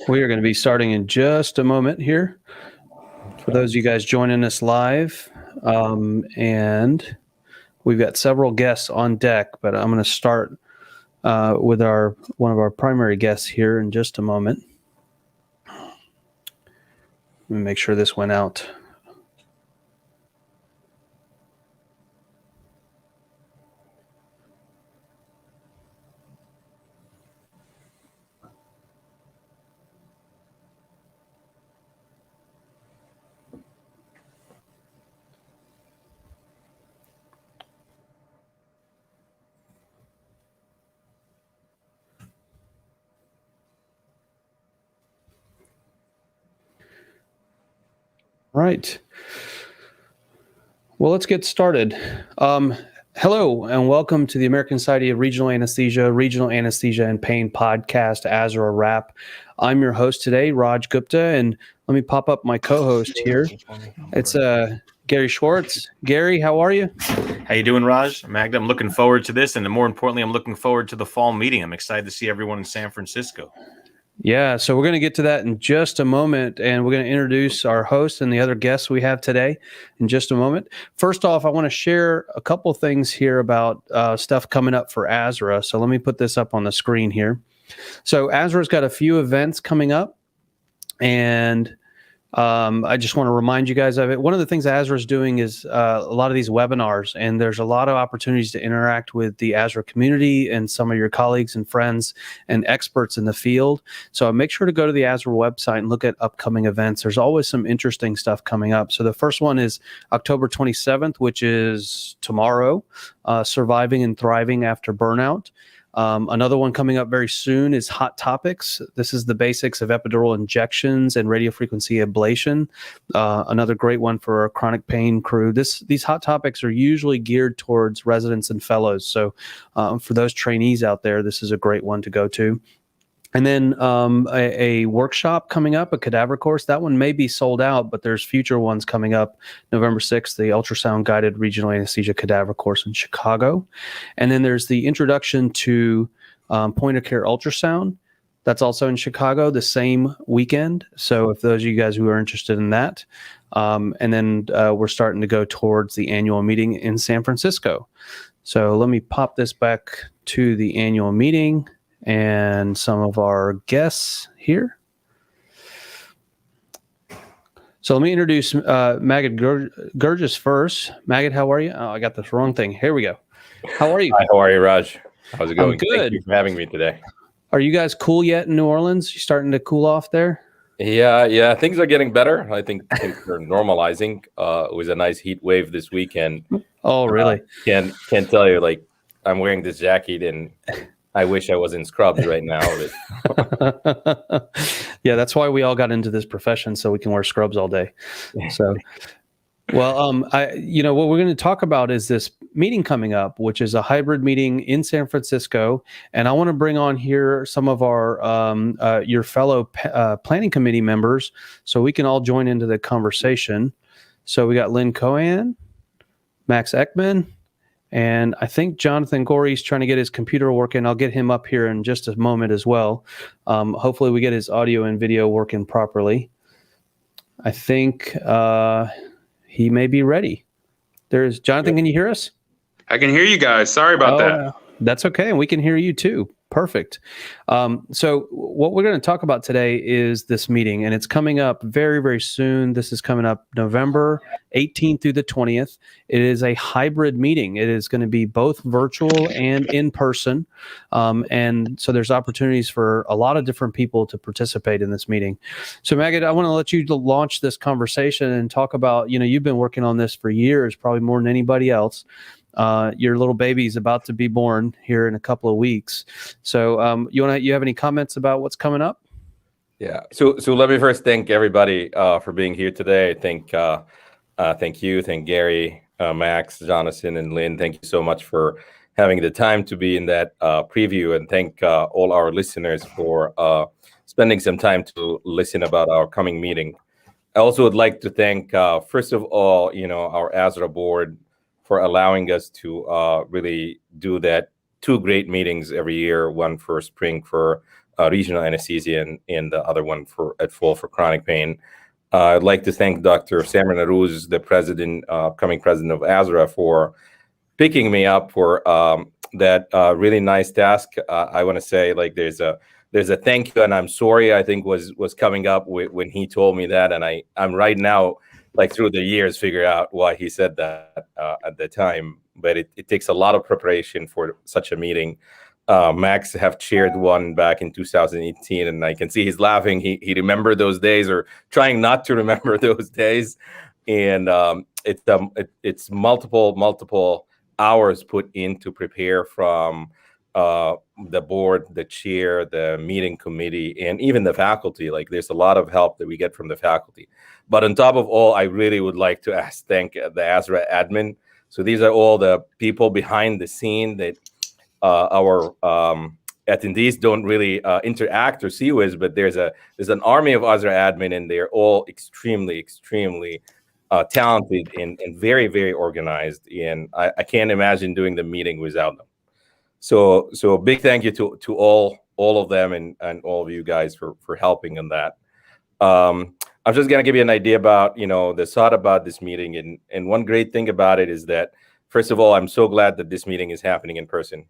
We are going to be starting in just a moment here. For those of you guys joining us live, and we've got several guests on deck, but I'm going to start with one of our primary guests here in just a moment. Let me make sure this went out. Right. Well, let's get started. Hello, and welcome to the American Society of Regional Anesthesia and Pain podcast, ASRA Wrap. I'm your host today, Raj Gupta, and let me pop up my co-host here. It's Gary Schwartz. Gary, how are you? How you doing, Raj? Magda, I'm looking forward to this, and more importantly, I'm looking forward to the fall meeting. I'm excited to see everyone in San Francisco. Yeah, so we're going to get to that in just a moment, and we're going to introduce our host and the other guests we have today in just a moment. First off, I want to share a couple things here about stuff coming up for ASRA. So let me put this up on the screen here. So ASRA's got a few events coming up, and I just want to remind you guys of it. One of the things ASRA is doing is a lot of these webinars, and there's a lot of opportunities to interact with the ASRA community and some of your colleagues and friends and experts in the field. So make sure to go to the ASRA website and look at upcoming events. There's always some interesting stuff coming up. So the first one is October 27th, which is tomorrow, Surviving and Thriving After Burnout. Another one coming up very soon is Hot Topics. This is the basics of epidural injections and radiofrequency ablation. Another great one for our chronic pain crew. These Hot Topics are usually geared towards residents and fellows. So for those trainees out there, this is a great one to go to. And then a workshop coming up, a cadaver course. That one may be sold out, but there's future ones coming up. November 6th, the ultrasound guided regional anesthesia cadaver course in Chicago. And then there's the introduction to point of care ultrasound. That's also in Chicago the same weekend. So if those of you guys who are interested in that, and then we're starting to go towards the annual meeting in San Francisco. So let me pop this back to the annual meeting and some of our guests here. So let me introduce Magid Gurgis first. Magid, how are you? Oh, I got this wrong thing. Here we go. How are you? Hi, how are you, Raj? How's it going? I'm good. Thank you for having me today. Are you guys cool yet in New Orleans? You starting to cool off there? Yeah. Things are getting better. I think things are normalizing. It was a nice heat wave this weekend. Oh, really? Can't tell you, like, I'm wearing this jacket and I wish I was in scrubs right now. Yeah, that's why we all got into this profession, so we can wear scrubs all day. So, well, what we're going to talk about is this meeting coming up, which is a hybrid meeting in San Francisco, and I want to bring on here some of our your fellow planning committee members, so we can all join into the conversation. So we got Lynn Cohen, Max Ekman. And I think Jonathan Gorey's trying to get his computer working. I'll get him up here in just a moment as well. Hopefully we get his audio and video working properly. I think he may be ready. There's Jonathan. Can you hear us? I can hear you guys. Sorry about that. That's okay. And we can hear you too. Perfect. So what we're going to talk about today is this meeting, and it's coming up very, very soon. This is coming up November 18th through the 20th. It is a hybrid meeting. It is going to be both virtual and in person. And so there's opportunities for a lot of different people to participate in this meeting. So Magid, I want to let you launch this conversation and talk about, you've been working on this for years, probably more than anybody else. Your little baby is about to be born here in a couple of weeks. So you have any comments about what's coming up? Yeah. So let me first thank everybody for being here today. Thank you. Thank Gary, Max, Jonathan, and Lynn. Thank you so much for having the time to be in that preview. And thank all our listeners for spending some time to listen about our coming meeting. I also would like to thank, first of all, our ASRA board for allowing us to really do that 2 great meetings every year, one for spring for regional anesthesia, and the other one at Fall for chronic pain. I'd like to thank Dr. Samir Naruz, the upcoming president of ASRA, for picking me up for that really nice task. I want to say, like, there's a thank you and I'm sorry, I think was coming up when he told me that, and I'm right now, like, through the years, figure out why he said that at the time. But it takes a lot of preparation for such a meeting. Max have chaired one back in 2018, and I can see he's laughing. He remembered those days, or trying not to remember those days. And it's multiple hours put in to prepare, from the board, the chair, the meeting committee, and even the faculty. Like, there's a lot of help that we get from the faculty. But on top of all, I really would like to thank the ASRA admin. So these are all the people behind the scene that our attendees don't really interact or see with, but there's an army of ASRA admin, and they're all extremely talented and very, very organized. And I can't imagine doing the meeting without them. So a big thank you to all of them and all of you guys for helping on that. I'm just gonna give you an idea about the thought about this meeting, and one great thing about it is that, first of all, I'm so glad that this meeting is happening in person.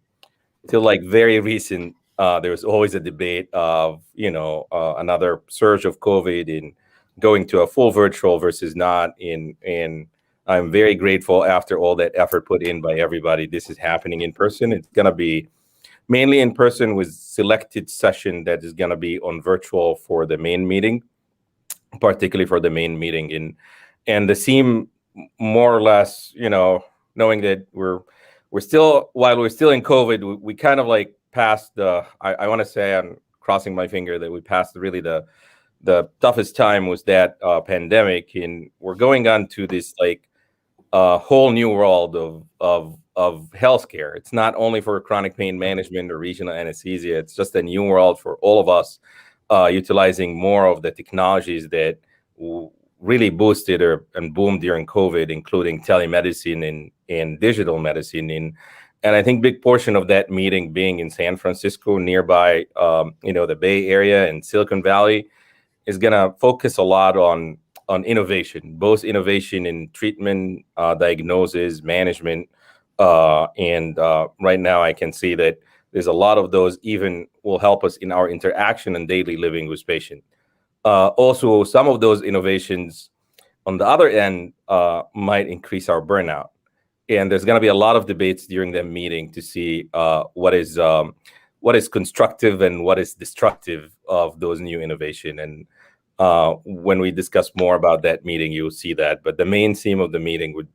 Till like very recent, there was always a debate of another surge of COVID and going to a full virtual versus not. And I'm very grateful, after all that effort put in by everybody, this is happening in person. It's gonna be mainly in person with selected session that is gonna be on virtual for the main meeting, particularly for the main meeting. And the theme, more or less, knowing that we're still, while we're still in COVID, we kind of like passed I want to say, I'm crossing my finger, that we passed really the toughest time was that pandemic, and we're going on to this like whole new world of healthcare. It's not only for chronic pain management or regional anesthesia. It's just a new world for all of us, utilizing more of the technologies that really boosted and boomed during COVID, including telemedicine and digital medicine. And I think big portion of that meeting being in San Francisco, nearby, the Bay Area and Silicon Valley, is gonna focus a lot on innovation, both innovation in treatment, diagnosis, management, and right now I can see that there's a lot of those even will help us in our interaction and daily living with patients. Also, some of those innovations on the other end might increase our burnout. And there's going to be a lot of debates during the meeting to see what is constructive and what is destructive of those new innovation. And when we discuss more about that meeting, you'll see that. But the main theme of the meeting would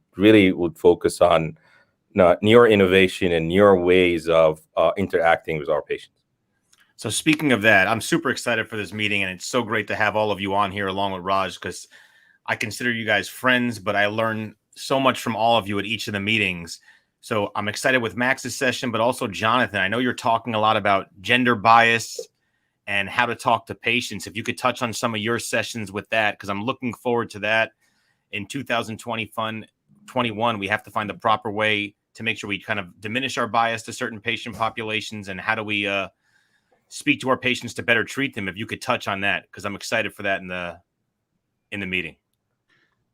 focus on newer innovation and newer ways of interacting with our patients. So speaking of that, I'm super excited for this meeting, and it's so great to have all of you on here along with Raj, because I consider you guys friends, but I learn so much from all of you at each of the meetings. So I'm excited with Max's session, but also Jonathan, I know you're talking a lot about gender bias and how to talk to patients. If you could touch on some of your sessions with that, because I'm looking forward to that. In 2021, we have to find the proper way to make sure we kind of diminish our bias to certain patient populations, and how do we speak to our patients to better treat them. If you could touch on that, because I'm excited for that in the meeting.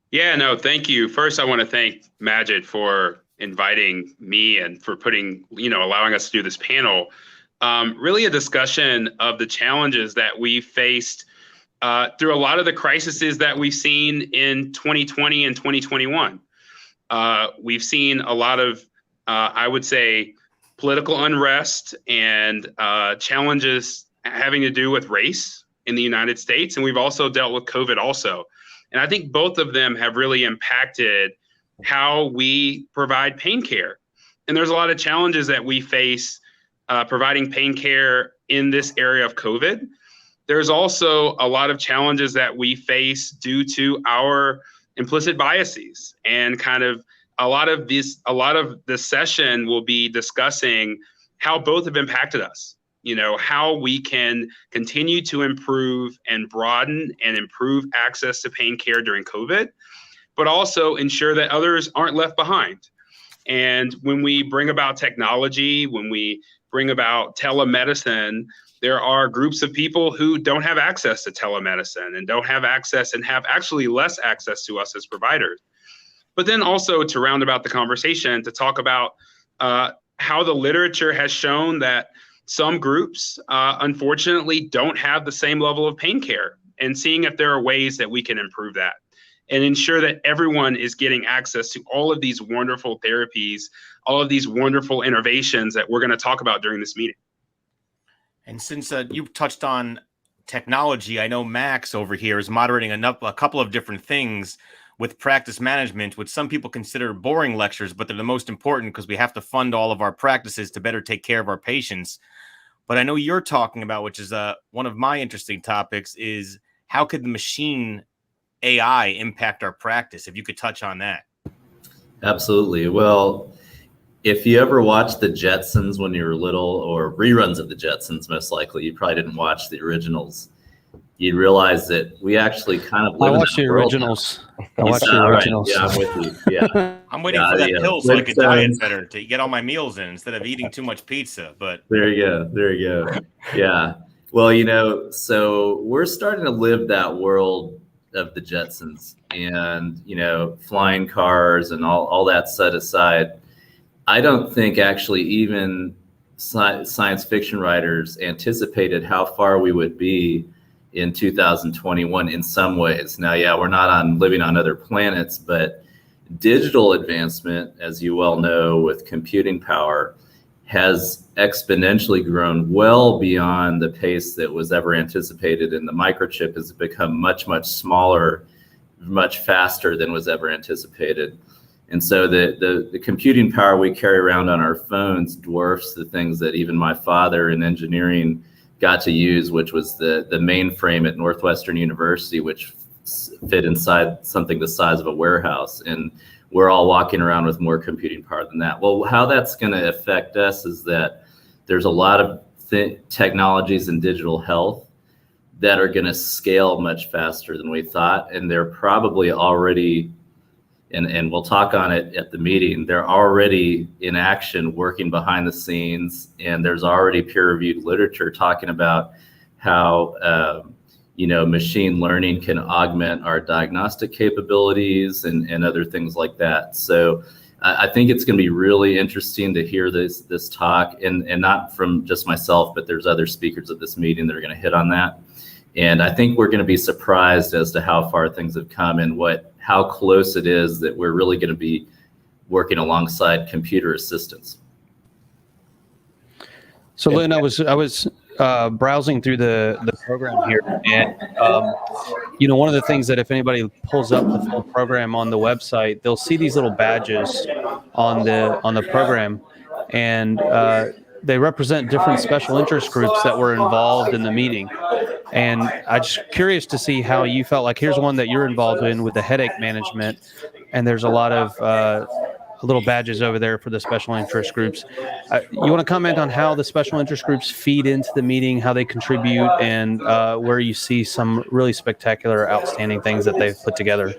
Yeah, no, thank you. First, I want to thank Majid for inviting me and for allowing us to do this panel. Really a discussion of the challenges that we faced through a lot of the crises that we've seen in 2020 and 2021. We've seen a lot of, I would say, political unrest and challenges having to do with race in the United States. And we've also dealt with COVID also. And I think both of them have really impacted how we provide pain care. And there's a lot of challenges that we face providing pain care in this area of COVID. There's also a lot of challenges that we face due to our implicit biases, and kind of a lot of the session will be discussing how both have impacted us, how we can continue to improve and broaden and improve access to pain care during COVID, but also ensure that others aren't left behind. And when we bring about technology, when we bring about telemedicine, there are groups of people who don't have access to telemedicine and don't have access and have actually less access to us as providers. But then also to round about the conversation, to talk about how the literature has shown that some groups, unfortunately, don't have the same level of pain care, and seeing if there are ways that we can improve that and ensure that everyone is getting access to all of these wonderful therapies, all of these wonderful innovations that we're going to talk about during this meeting. And since you touched on technology, I know Max over here is moderating a couple of different things with practice management, which some people consider boring lectures, but they're the most important because we have to fund all of our practices to better take care of our patients. But I know you're talking about, which is one of my interesting topics, is how could the machine AI impact our practice? If you could touch on that. Absolutely. Well, if you ever watched the Jetsons when you were little, or reruns of the Jetsons, most likely, you probably didn't watch the originals, you'd realize that we actually kind of live I watched the originals. I watched the originals. Right. Yeah, I'm with you. Yeah. I'm waiting for that pill so I could diet better to get all my meals in instead of eating too much pizza. But there you go. There you go. Yeah. Well, so we're starting to live that world of the Jetsons, and, flying cars and all that set aside. I don't think actually even science fiction writers anticipated how far we would be in 2021 in some ways. Now, yeah, we're not living on other planets, but digital advancement, as you well know, with computing power, has exponentially grown well beyond the pace that was ever anticipated. And the microchip has become much, much smaller, much faster than was ever anticipated. And so the computing power we carry around on our phones dwarfs the things that even my father in engineering got to use, which was the mainframe at Northwestern University, which fit inside something the size of a warehouse. And we're all walking around with more computing power than that. Well, how that's going to affect us is that there's a lot of technologies in digital health that are going to scale much faster than we thought. And they're probably already, and we'll talk on it at the meeting, they're already in action, working behind the scenes. And there's already peer-reviewed literature talking about how machine learning can augment our diagnostic capabilities and other things like that. So I think it's going to be really interesting to hear this talk, and not from just myself, but there's other speakers at this meeting that are going to hit on that. And I think we're going to be surprised as to how far things have come and how close it is that we're really going to be working alongside computer assistants. So Lynn, I was browsing through the program here, and one of the things that if anybody pulls up the full program on the website, they'll see these little badges on the program, and they represent different special interest groups that were involved in the meeting. And I'm just curious to see how you felt. Like, here's one that you're involved in with the headache management, and there's a lot of little badges over there for the special interest groups. You want to comment on how the special interest groups feed into the meeting, how they contribute, and where you see some really spectacular, outstanding things that they've put together?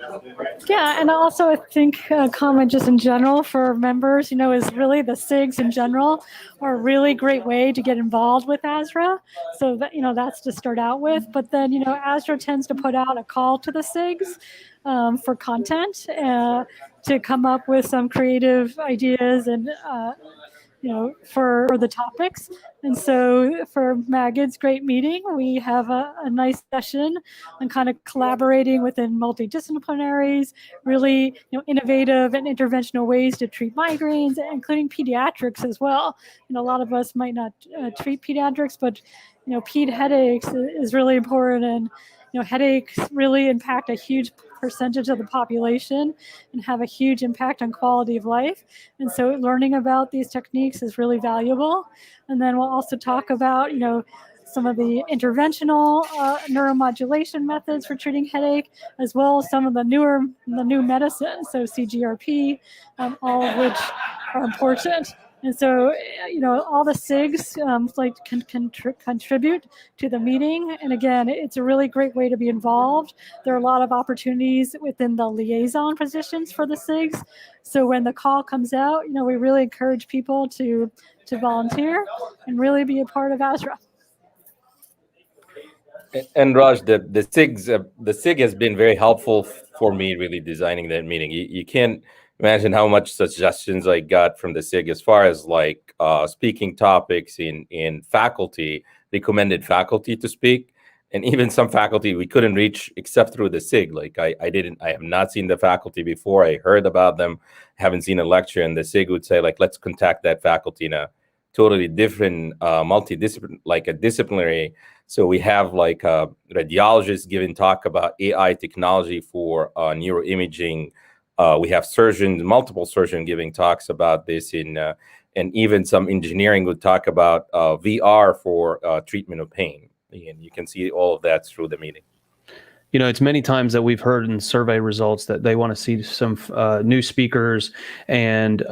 Yeah, and also I think comment just in general for members, is really the SIGs in general are a really great way to get involved with ASRA. So that, that's to start out with. But then, ASRA tends to put out a call to the SIGs for content to come up with some creative ideas and for the topics. And so for Magid's great meeting, we have a nice session on kind of collaborating within multidisciplinaries, really innovative and interventional ways to treat migraines, including pediatrics as well. A lot of us might not treat pediatrics, but ped headaches is really important, and headaches really impact a huge percentage of the population and have a huge impact on quality of life. And so learning about these techniques is really valuable. And then we'll also talk about, some of the interventional neuromodulation methods for treating headache, as well as some of the new medicines, so CGRP, all of which are important. And so, all the SIGs can contribute to the meeting. And again, it's a really great way to be involved. There are a lot of opportunities within the liaison positions for the SIGs. So when the call comes out, we really encourage people to volunteer and really be a part of ASRA. And Raj, the SIG has been very helpful for me really designing that meeting. You can't imagine how much suggestions I got from the SIG as far as like speaking topics in faculty, recommended faculty to speak, and even some faculty we couldn't reach except through the SIG. Like I have not seen the faculty before. I heard about them, haven't seen a lecture, and the SIG would say like, let's contact that faculty in a totally different multidisciplinary, like a disciplinary. So we have like a radiologist giving talk about AI technology for neuroimaging. We have surgeons, multiple surgeons giving talks about this and even some engineering would talk about VR for treatment of pain. And you can see all of that through the meeting. You know, it's many times that we've heard in survey results that they want to see some new speakers and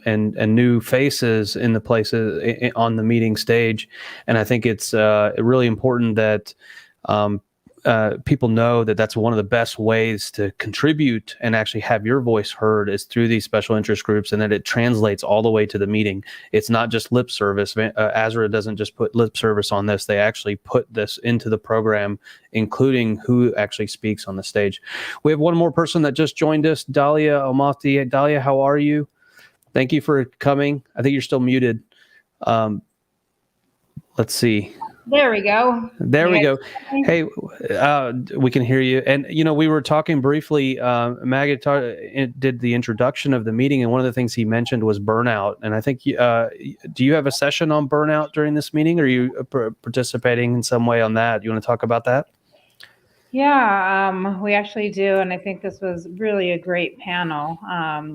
new faces in the places on the meeting stage. And I think it's really important that people know that that's one of the best ways to contribute and actually have your voice heard is through these special interest groups, and that it translates all the way to the meeting. It's not just lip service. ASRA doesn't just put lip service on this. They actually put this into the program, including who actually speaks on the stage. We have one more person that just joined us, Dalia Omafti. Dalia, how are you? Thank you for coming. I think you're still muted. Let's see. There we go. There we go. Hey, we can hear you. And, you know, we were talking briefly, Maggie did the introduction of the meeting, and one of the things he mentioned was burnout. And I think, do you have a session on burnout during this meeting? Or are you participating in some way on that? You want to talk about that? Yeah, we actually do. And I think this was really a great panel.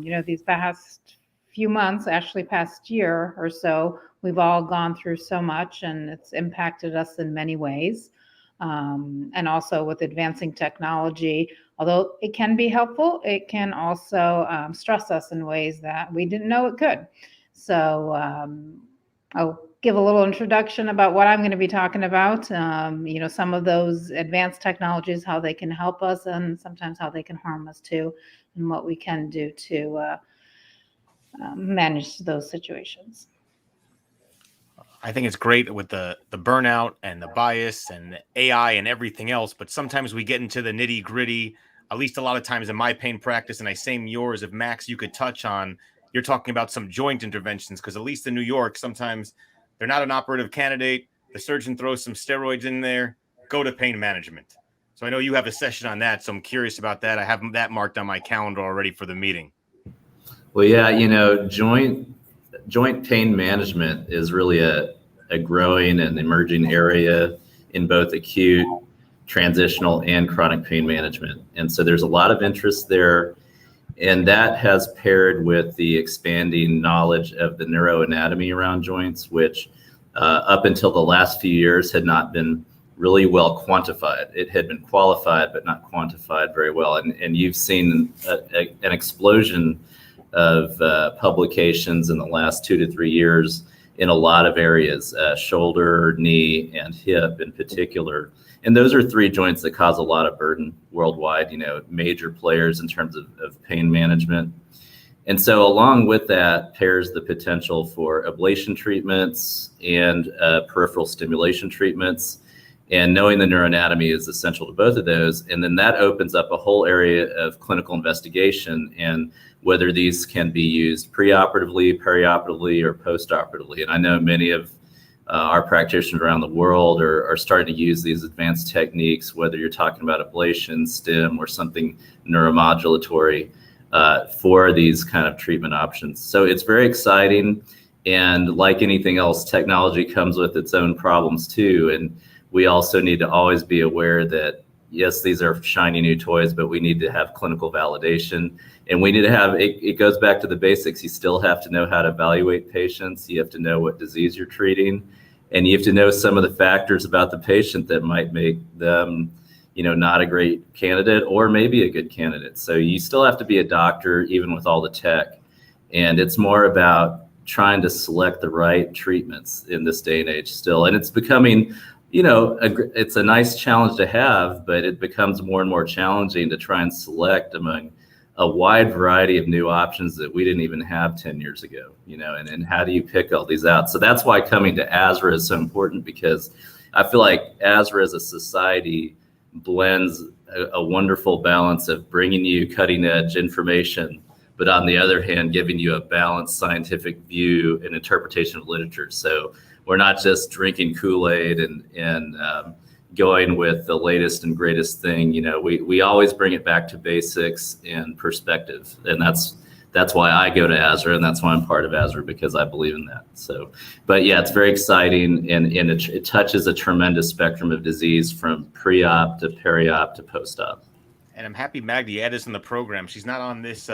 You know, these past few months, actually past year or so, we've all gone through so much, and it's impacted us in many ways. And also with advancing technology, although it can be helpful, it can also stress us in ways that we didn't know it could. So I'll give a little introduction about what I'm going to be talking about. You know, some of those advanced technologies, how they can help us, and sometimes how they can harm us too, and what we can do to manage those situations. I think it's great with the burnout and the bias and the AI and everything else, but sometimes we get into the nitty gritty, at least a lot of times in my pain practice, and I same yours, if Max, you could touch on, you're talking about some joint interventions, because at least in New York, sometimes they're not an operative candidate. The surgeon throws some steroids in there, go to pain management. So I know you have a session on that, so I'm curious about that. I have that marked on my calendar already for the meeting. Well, yeah, you know, joint pain management is really a growing and emerging area in both acute, transitional, and chronic pain management. And so there's a lot of interest there. And that has paired with the expanding knowledge of the neuroanatomy around joints, which up until the last few years had not been really well quantified. It had been qualified, but not quantified very well. And you've seen an explosion of publications in the last 2 to 3 years in a lot of areas, shoulder, knee, and hip in particular. And those are 3 joints that cause a lot of burden worldwide, you know, major players in terms of pain management. And so along with that pairs the potential for ablation treatments and peripheral stimulation treatments. And knowing the neuroanatomy is essential to both of those. And then that opens up a whole area of clinical investigation and whether these can be used preoperatively, perioperatively, or postoperatively. And I know many of our practitioners around the world are starting to use these advanced techniques, whether you're talking about ablation, stim, or something neuromodulatory for these kind of treatment options. So it's very exciting. And like anything else, technology comes with its own problems too. And we also need to always be aware that, yes, these are shiny new toys, but we need to have clinical validation. And we need to have, it goes back to the basics. You still have to know how to evaluate patients. You have to know what disease you're treating. And you have to know some of the factors about the patient that might make them, you know, not a great candidate or maybe a good candidate. So you still have to be a doctor, even with all the tech. And it's more about trying to select the right treatments in this day and age still. And it's becoming, you know, it's a nice challenge to have, but it becomes more and more challenging to try and select among a wide variety of new options that we didn't even have 10 years ago, you know, and how do you pick all these out? So that's why coming to ASRA is so important, because I feel like ASRA as a society blends a wonderful balance of bringing you cutting edge information, but on the other hand, giving you a balanced scientific view and interpretation of literature. So we're not just drinking Kool-Aid and going with the latest and greatest thing. You know, we always bring it back to basics and perspective. And that's why I go to ASRA, and that's why I'm part of ASRA, because I believe in that. So, but yeah, it's very exciting, and it touches a tremendous spectrum of disease from pre-op to peri-op to post-op. And I'm happy Maggie added us in the program. She's not on this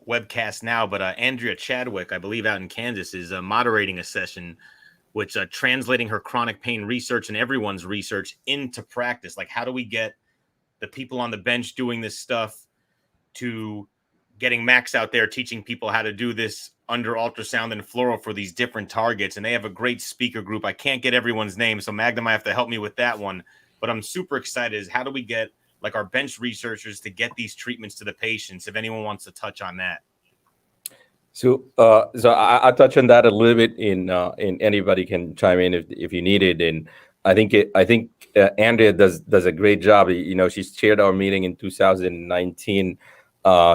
webcast now, but Andrea Chadwick, I believe out in Kansas, is moderating a session which translating her chronic pain research and everyone's research into practice. Like, how do we get the people on the bench doing this stuff to getting Max out there teaching people how to do this under ultrasound and fluoro for these different targets? And they have a great speaker group. I can't get everyone's name, so Magda might have to help me with that one. But I'm super excited. Is how do we get like our bench researchers to get these treatments to the patients? If anyone wants to touch on that. So I'll touch on that a little bit. In anybody can chime in if you need it. And I think Andrea does a great job. You know, she chaired our meeting in 2019.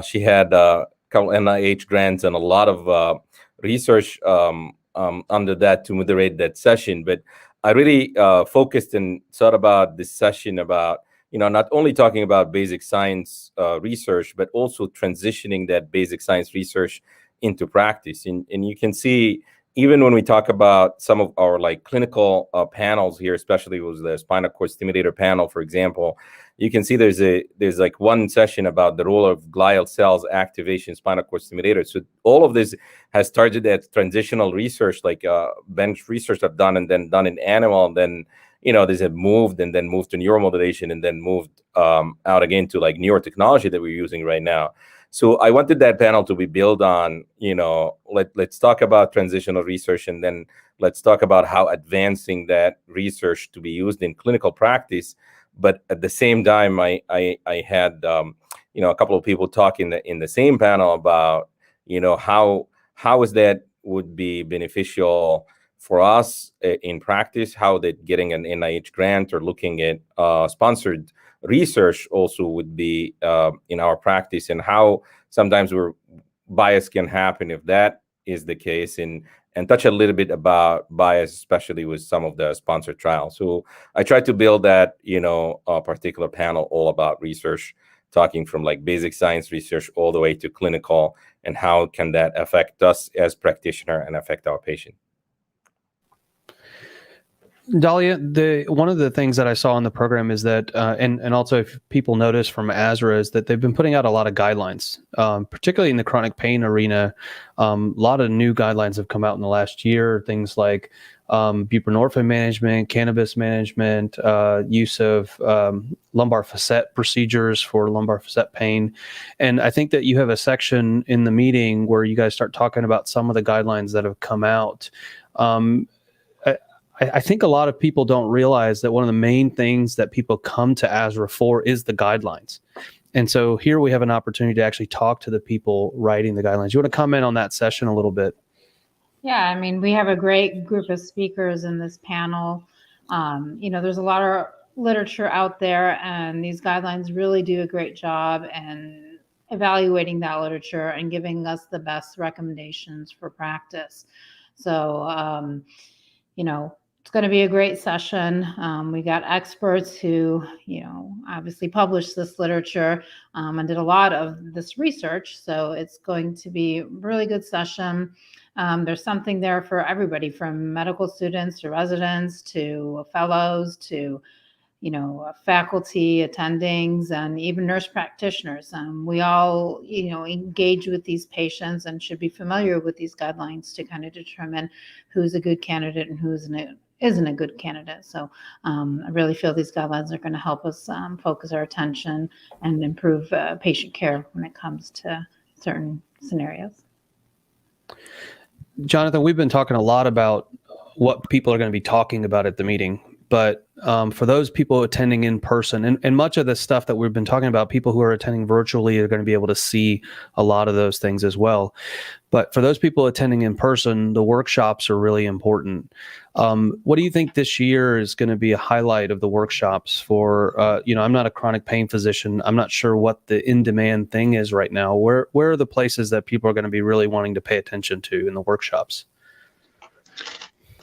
She had a couple NIH grants and a lot of research under that to moderate that session. But I really focused and thought about this session about, you know, not only talking about basic science research, but also transitioning that basic science research into practice. And you can see, even when we talk about some of our like clinical panels here, especially was the spinal cord stimulator panel, for example, you can see there's like one session about the role of glial cells activation spinal cord stimulator. So all of this has started at transitional research, like bench research I've done and then done in animal, and then, you know, these have moved and then moved to neuromodulation and then moved out again to like neurotechnology that we're using right now. So I wanted that panel to be built on, you know, let's talk about transitional research, and then let's talk about how advancing that research to be used in clinical practice. But at the same time, I had, you know, a couple of people talking in the same panel about, you know, how is that would be beneficial for us in practice, how that getting an NIH grant or looking at sponsored research also would be in our practice, and how sometimes bias can happen if that is the case, and touch a little bit about bias, especially with some of the sponsored trials. So I tried to build that, you know, a particular panel all about research, talking from like basic science research all the way to clinical, and how can that affect us as practitioner and affect our patient. Dahlia, one of the things that I saw in the program is that, and also if people notice from ASRA, is that they've been putting out a lot of guidelines, particularly in the chronic pain arena. A lot of new guidelines have come out in the last year, things like buprenorphine management, cannabis management, use of lumbar facet procedures for lumbar facet pain. And I think that you have a section in the meeting where you guys start talking about some of the guidelines that have come out. I think a lot of people don't realize that one of the main things that people come to ASRA for is the guidelines. And so here we have an opportunity to actually talk to the people writing the guidelines. You want to comment on that session a little bit? Yeah, I mean, we have a great group of speakers in this panel. You know, there's a lot of literature out there, and these guidelines really do a great job in evaluating that literature and giving us the best recommendations for practice. So, you know, it's going to be a great session. We got experts who, you know, obviously published this literature and did a lot of this research. So it's going to be a really good session. There's something there for everybody, from medical students to residents to fellows to, you know, faculty, attendings, and even nurse practitioners. We all, you know, engage with these patients and should be familiar with these guidelines to kind of determine who's a good candidate and who isn't a good candidate. So I really feel these guidelines are going to help us focus our attention and improve patient care when it comes to certain scenarios. Jonathan, we've been talking a lot about what people are going to be talking about at the meeting, But for those people attending in person, and much of the stuff that we've been talking about, people who are attending virtually are going to be able to see a lot of those things as well. But for those people attending in person, the workshops are really important. What do you think this year is going to be a highlight of the workshops for, I'm not a chronic pain physician. I'm not sure what the in-demand thing is right now. Where are the places that people are going to be really wanting to pay attention to in the workshops?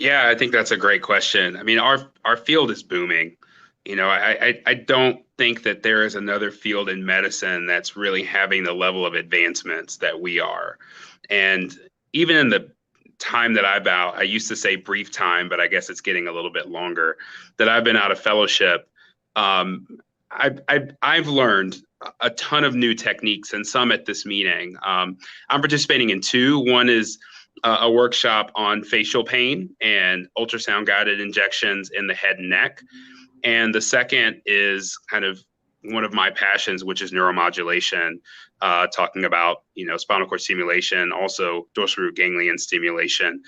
Yeah, I think that's a great question. I mean, our field is booming. I don't think that there is another field in medicine that's really having the level of advancements that we are. And even in the time that I used to say brief time, but I guess it's getting a little bit longer, that I've been out of fellowship, I've learned a ton of new techniques, and some at this meeting. I'm participating in two. One is a workshop on facial pain and ultrasound guided injections in the head and neck. And the second is kind of one of my passions, which is neuromodulation, talking about, spinal cord stimulation, also dorsal root ganglion stimulation.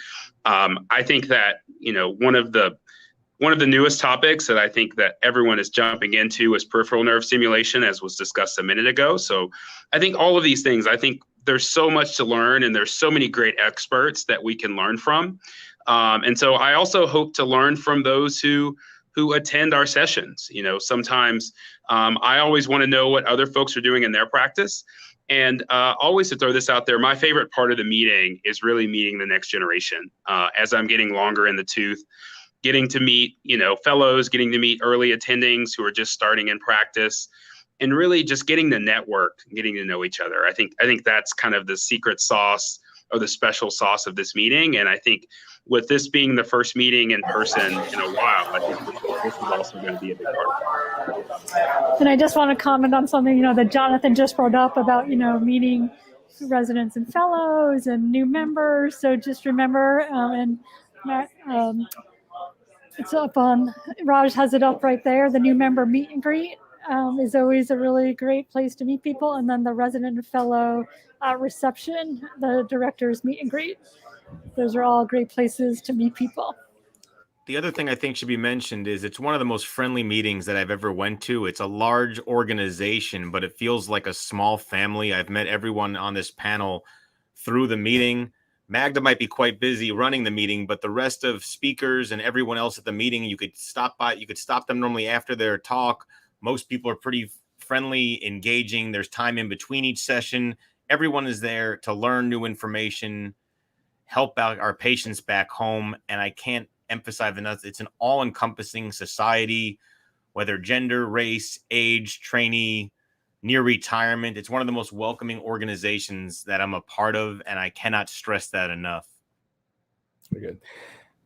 I think that, one of the newest topics that I think that everyone is jumping into is peripheral nerve stimulation, as was discussed a minute ago. So I think all of these things, I think there's so much to learn, and there's so many great experts that we can learn from. And so I also hope to learn from those who attend our sessions. Sometimes I always want to know what other folks are doing in their practice. And always to throw this out there, my favorite part of the meeting is really meeting the next generation. As I'm getting longer in the tooth, getting to meet, fellows, getting to meet early attendings who are just starting in practice, and really just getting to network, getting to know each other. I think that's kind of the secret sauce or the special sauce of this meeting. And I think with this being the first meeting in person in a while, I think this is also going to be a big part of it. And I just want to comment on something, that Jonathan just brought up about, meeting residents and fellows and new members. So just remember, it's up on, Raj has it up right there, the new member meet and greet is always a really great place to meet people. And then the resident and fellow reception, the director's meet and greet. Those are all great places to meet people. The other thing I think should be mentioned is it's one of the most friendly meetings that I've ever went to. It's a large organization, but it feels like a small family. I've met everyone on this panel through the meeting. Magda might be quite busy running the meeting, but the rest of speakers and everyone else at the meeting, you could stop them normally after their talk. Most people are pretty friendly, engaging. There's time in between each session. Everyone is there to learn new information, help out our patients back home. And I can't emphasize enough, it's an all-encompassing society, whether gender, race, age, trainee, near retirement. It's one of the most welcoming organizations that I'm a part of, and I cannot stress that enough. Very good.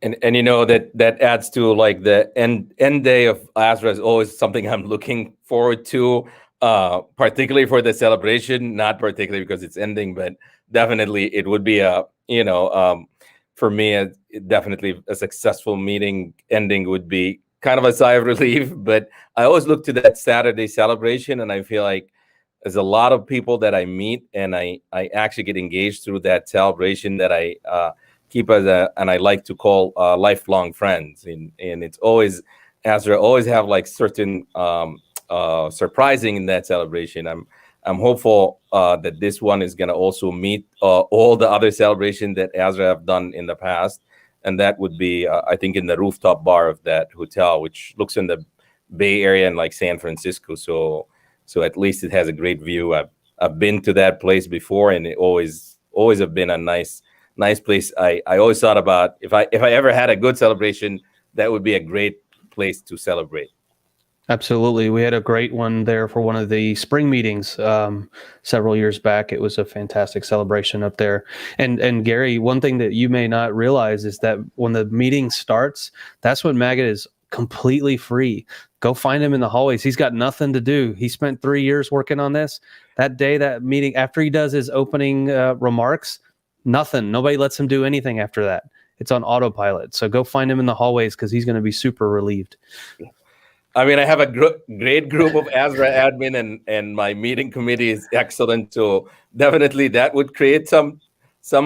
And that adds to like the end day of ASRA is always something I'm looking forward to, particularly for the celebration, not particularly because it's ending, but definitely it would be for me, definitely a successful meeting ending would be kind of a sigh of relief. But I always look to that Saturday celebration, and I feel like there's a lot of people that I meet, and I actually get engaged through that celebration that I keep and I like to call lifelong friends. And it's always, ASRA always have like certain surprising in that celebration. I'm hopeful that this one is going to also meet all the other celebrations that ASRA have done in the past. And that would be, I think, in the rooftop bar of that hotel, which looks in the Bay Area in like San Francisco. So at least it has a great view. I've been to that place before, and it always have been a nice place. I always thought about if I ever had a good celebration, that would be a great place to celebrate. Absolutely. We had a great one there for one of the spring meetings several years back. It was a fantastic celebration up there. And Gary, one thing that you may not realize is that when the meeting starts, that's when Maggot is completely free. Go find him in the hallways. He's got nothing to do. He spent 3 years working on this. That day, that meeting, after he does his opening remarks, nothing. Nobody lets him do anything after that. It's on autopilot. So go find him in the hallways because he's going to be super relieved. I mean, I have a great group of ASRA admin, and my meeting committee is excellent. So definitely that would create some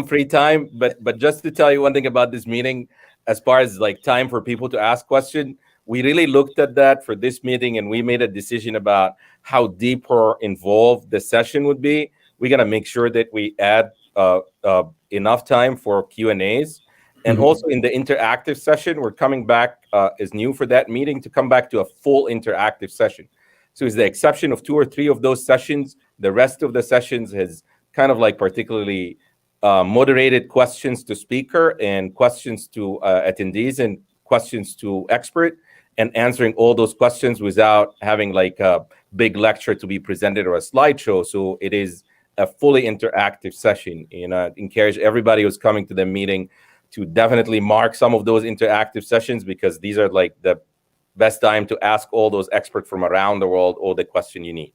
free time. But just to tell you one thing about this meeting, as far as like time for people to ask questions, we really looked at that for this meeting, and we made a decision about how deep or involved the session would be. We got to make sure that we add enough time for Q&As. And also in the interactive session, we're coming back, is new for that meeting, to come back to a full interactive session. So with the exception of 2 or 3 of those sessions, the rest of the sessions has kind of like particularly moderated questions to speaker and questions to attendees and questions to expert, and answering all those questions without having like a big lecture to be presented or a slideshow. So it is a fully interactive session. And I encourage everybody who's coming to the meeting to definitely mark some of those interactive sessions, because these are like the best time to ask all those experts from around the world all the question you need.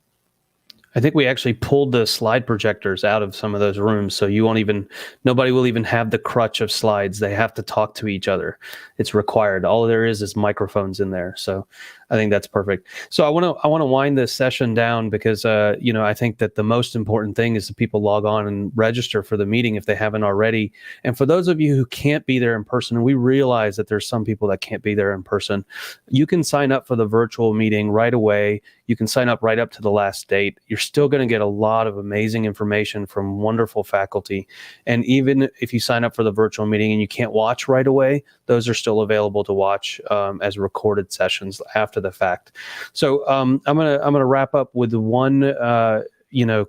I think we actually pulled the slide projectors out of some of those rooms, so nobody will even have the crutch of slides. They have to talk to each other. It's required. All there is microphones in there. So I think that's perfect. So I want to wind this session down, because I think that the most important thing is that people log on and register for the meeting if they haven't already. And for those of you who can't be there in person, and we realize that there's some people that can't be there in person, you can sign up for the virtual meeting right away. You can sign up right up to the last date. You're still going to get a lot of amazing information from wonderful faculty. And even if you sign up for the virtual meeting and you can't watch right away, those are still available to watch as recorded sessions after the fact. So I'm gonna wrap up with one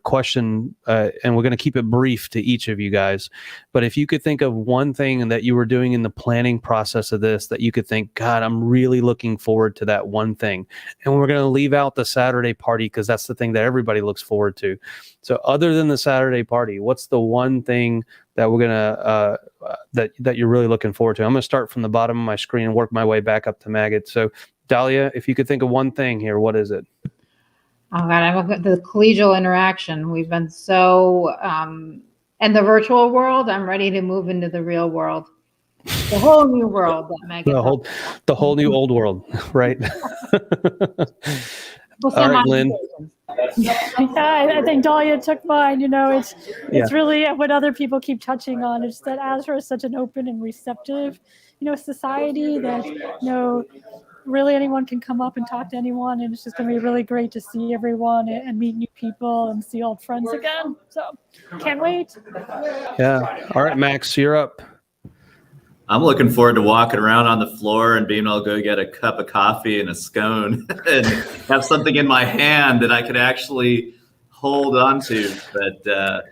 question, and we're going to keep it brief to each of you guys. But if you could think of one thing that you were doing in the planning process of this that you could think, God, I'm really looking forward to that one thing. And we're going to leave out the Saturday party, because that's the thing that everybody looks forward to. So other than the Saturday party, what's the one thing that we're going to, that you're really looking forward to? I'm going to start from the bottom of my screen and work my way back up to Maggot. So Dahlia, if you could think of one thing here, what is it? Oh God, the collegial interaction. We've been so in the virtual world. I'm ready to move into the real world, the whole new world that Megan. The whole new old world, right? Well, all right, Lynn. Yeah, I think Dahlia took mine. It's really what other people keep touching on. It's that ASRA is such an open and receptive, society that really anyone can come up and talk to anyone, and it's just going to be really great to see everyone and meet new people and see old friends again. So can't wait. Yeah. All right, Max, you're up. I'm looking forward to walking around on the floor and being able to go get a cup of coffee and a scone and have something in my hand that I could actually hold on to. But,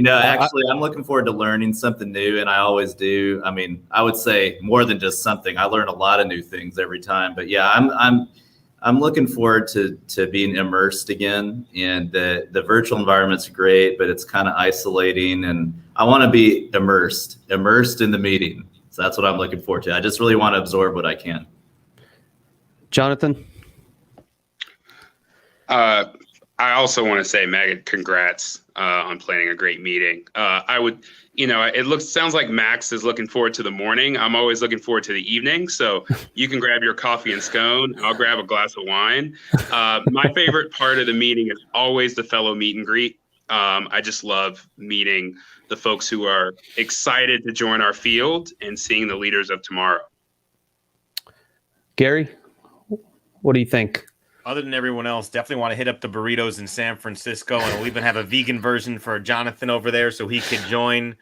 actually, I'm looking forward to learning something new, and I always do. I mean, I would say more than just something. I learn a lot of new things every time. But yeah, I'm looking forward to being immersed again. And the virtual environment's great, but it's kind of isolating, and I want to be immersed in the meeting. So that's what I'm looking forward to. I just really want to absorb what I can. Jonathan? I also want to say, Megan, congrats on planning a great meeting. Sounds like Max is looking forward to the morning. I'm always looking forward to the evening. So you can grab your coffee and scone. I'll grab a glass of wine. My favorite part of the meeting is always the fellow meet and greet. I just love meeting the folks who are excited to join our field and seeing the leaders of tomorrow. Gary, what do you think? Other than everyone else, definitely want to hit up the burritos in San Francisco, and we'll even have a vegan version for Jonathan over there so he could join.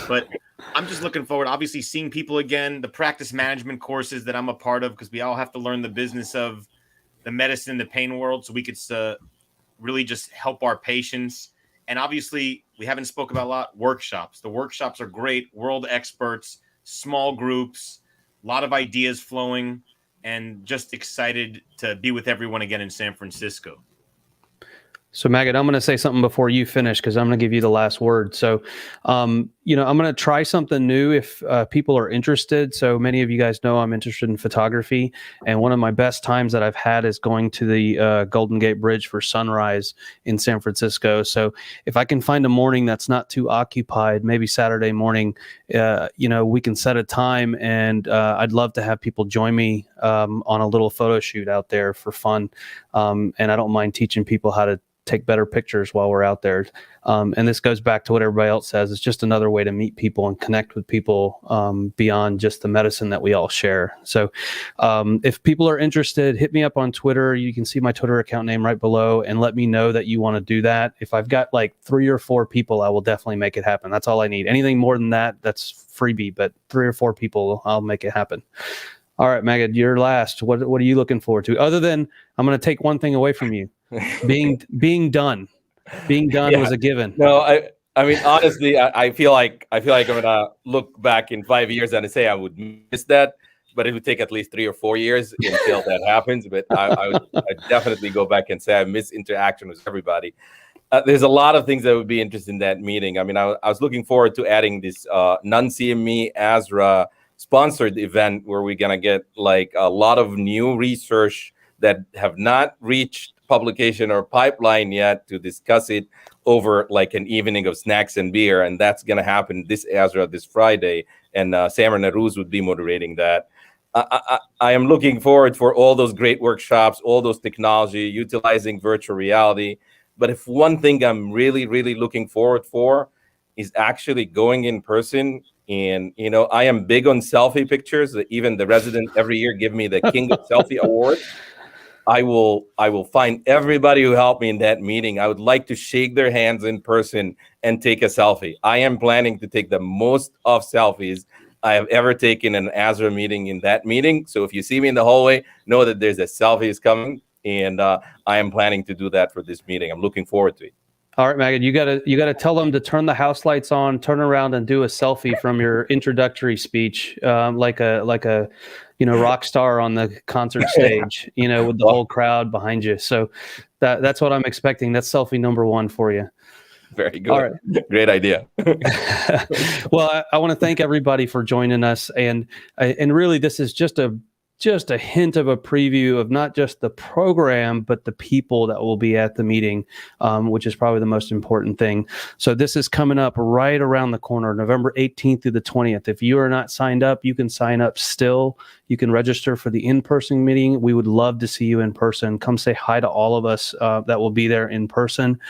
But I'm just looking forward, obviously, seeing people again, the practice management courses that I'm a part of, because we all have to learn the business of the medicine, the pain world, so we could really just help our patients. And obviously, we haven't spoke about a lot, workshops. The workshops are great, world experts, small groups, a lot of ideas flowing, and just excited to be with everyone again in San Francisco. So Maggot, I'm going to say something before you finish, because I'm going to give you the last word. So, I'm going to try something new if people are interested. So many of you guys know I'm interested in photography. And one of my best times that I've had is going to the Golden Gate Bridge for sunrise in San Francisco. So if I can find a morning that's not too occupied, maybe Saturday morning, we can set a time, and I'd love to have people join me on a little photo shoot out there for fun. And I don't mind teaching people how to take better pictures while we're out there. And this goes back to what everybody else says. It's just another way to meet people and connect with people beyond just the medicine that we all share. So if people are interested, hit me up on Twitter. You can see my Twitter account name right below and let me know that you want to do that. If I've got like 3 or 4 people, I will definitely make it happen. That's all I need. Anything more than that, that's freebie, but 3 or 4 people, I'll make it happen. All right, Magid, you're last. What are you looking forward to? Other than I'm going to take one thing away from you. Being done was a given. No, I mean, honestly, I feel like I'm gonna look back in 5 years and say I would miss that, but it would take at least 3 or 4 years until that happens. But I'd definitely go back and say I miss interaction with everybody. There's a lot of things that would be interesting in that meeting. I mean, I was looking forward to adding this non-CME ASRA sponsored event where we're gonna get like a lot of new research that have not reached publication or pipeline yet to discuss it over like an evening of snacks and beer. And that's going to happen this ASRA this Friday. And Samar Naruz would be moderating that. I am looking forward for all those great workshops, all those technology, utilizing virtual reality. But if one thing I'm really, really looking forward for is actually going in person. And, I am big on selfie pictures. Even the resident every year give me the King of Selfie Award. I will find everybody who helped me in that meeting. I would like to shake their hands in person and take a selfie. I am planning to take the most of selfies I have ever taken in an ASRA meeting in that meeting. So if you see me in the hallway, know that there's a selfie is coming, and I am planning to do that for this meeting. I'm looking forward to it. All right, Magid, you gotta tell them to turn the house lights on, turn around, and do a selfie from your introductory speech, like a rock star on the concert stage, with the whole crowd behind you. So that's what I'm expecting. That's selfie number 1 for you. Very good. All right. Great idea. Well, I want to thank everybody for joining us, and really, this is just a hint of a preview of not just the program, but the people that will be at the meeting, which is probably the most important thing. So this is coming up right around the corner, November 18th through the 20th. If you are not signed up, you can sign up still. You can register for the in-person meeting. We would love to see you in person. Come say hi to all of us that will be there in person.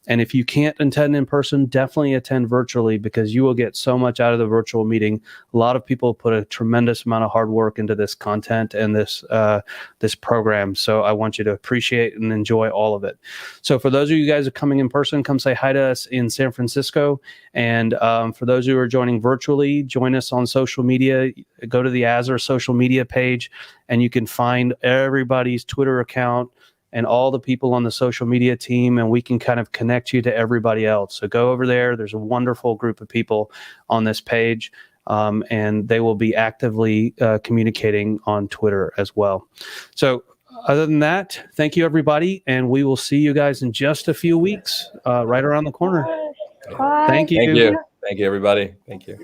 And if you can't attend in person, definitely attend virtually, because you will get so much out of the virtual meeting. A lot of people put a tremendous amount of hard work into this content and this program. So I want you to appreciate and enjoy all of it. So for those of you guys who are coming in person, come say hi to us in San Francisco. And for those who are joining virtually, join us on social media. Go to the ASRA social media page, and you can find everybody's Twitter account and all the people on the social media team, and we can kind of connect you to everybody else. So go over there. There's a wonderful group of people on this page. And they will be actively communicating on Twitter as well. So other than that, thank you, everybody. And we will see you guys in just a few weeks, right around the corner. Bye. Thank you. Thank you. Thank you, everybody. Thank you.